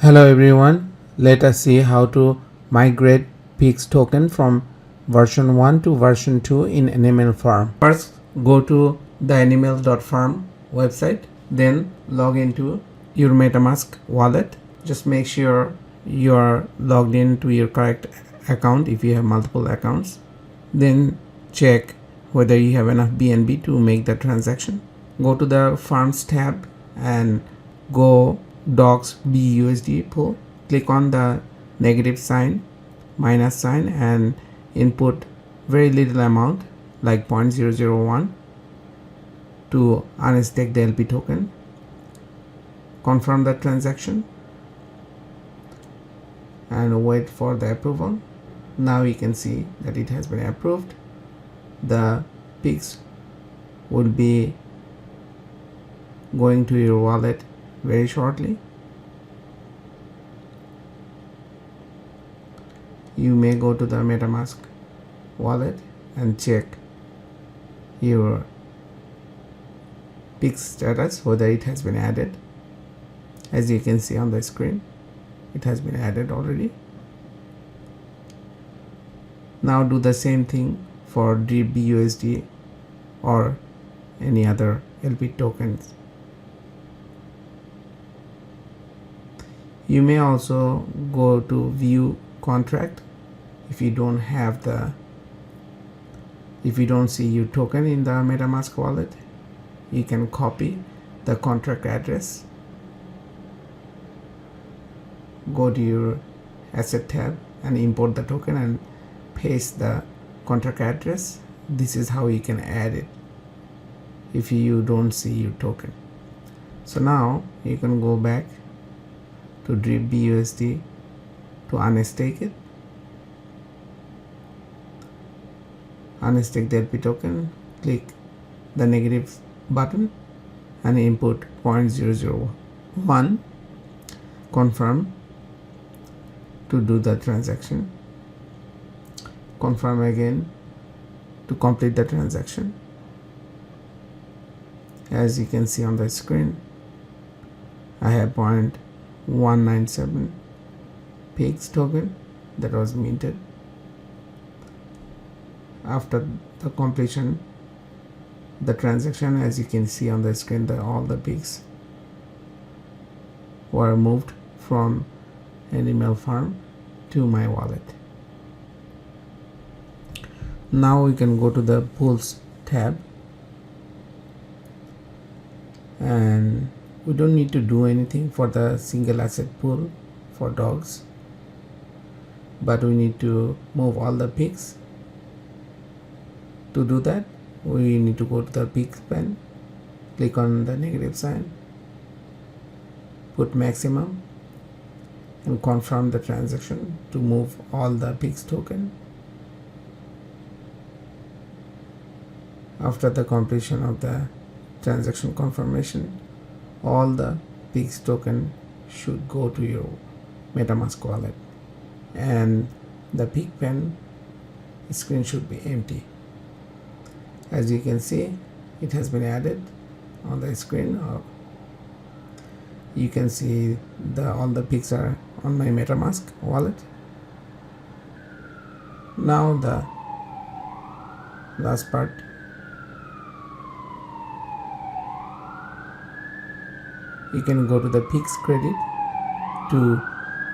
Hello everyone, let us see how to migrate PIGS token from version 1 to version 2 in Animal Farm. First, go to the animal.farm website, then log into your MetaMask wallet. Just make sure you are logged into your correct account if you have multiple accounts. Then check whether you have enough BNB to make the transaction. Go to the Farms tab and go docs BUSD pool. Click on the negative sign, minus sign, and input very little amount like 0.001 to unstake the LP token. Confirm the transaction and wait for the approval. Now you can see that it has been approved. The PIGS will be going to your wallet very shortly. You may go to the MetaMask wallet and check your PIGS status, whether it has been added. As you can see on the screen, it has been added already. Now do the same thing for BUSD or any other LP tokens. You may also go to view contract if you don't see your token in the MetaMask wallet. You can copy the contract address, go to your asset tab and import the token and paste the contract address. This is how you can add it if you don't see your token. So now you can go back to BUSD to unstake it. Unstake the LP token, click the negative button and input 0.001. Confirm to do the transaction. Confirm again to complete the transaction. As you can see on the screen, I have 0.197 PIGS token that was minted. After the completion the transaction, as you can see on the screen, all the PIGS were moved from Animal Farm to my wallet. Now we can go to the pools tab, and we don't need to do anything for the single asset pool for dogs, but we need to move all the PIGS. To do that, we need to go to the PIGS pen, click on the negative sign, put maximum and confirm the transaction to move all the PIGS token. After the completion of the transaction confirmation, all the PIGS token should go to your MetaMask wallet and the PIG pen screen should be empty. As you can see, it has been added on the screen. You can see all the PIGS are on my MetaMask wallet. Now the last part. You can go to the PIGS credit to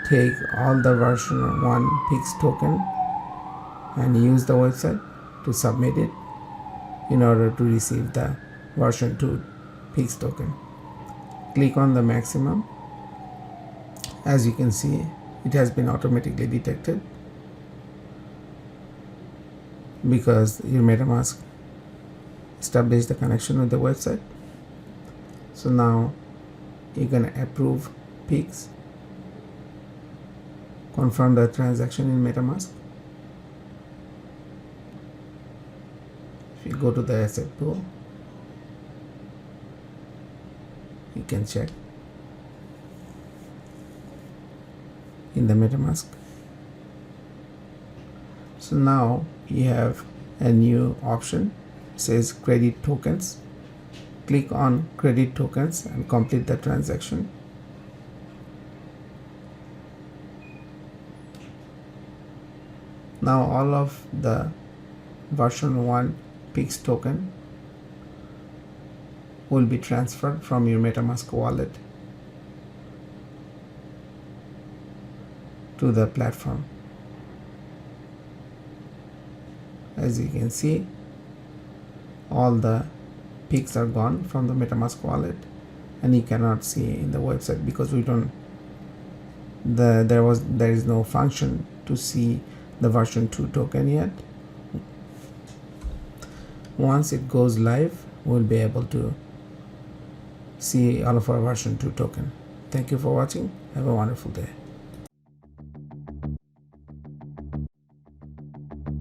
take all the version 1 PIGS token and use the website to submit it in order to receive the version 2 PIGS token. Click on the maximum. As you can see, it has been automatically detected because your MetaMask established the connection with the website. So now you can approve PIGS, confirm the transaction in MetaMask. If you go to the asset pool, you can check in the MetaMask. So now you have a new option, it says credit tokens. Click on credit tokens and complete the transaction. Now all of the version 1 PIGS token will be transferred from your MetaMask wallet to the platform. As you can see, all the PIGS are gone from the MetaMask wallet, and you cannot see in the website because we don't there is no function to see the version 2 token yet. Once it goes live, we'll be able to see all of our version 2 token. Thank you for watching. Have a wonderful day.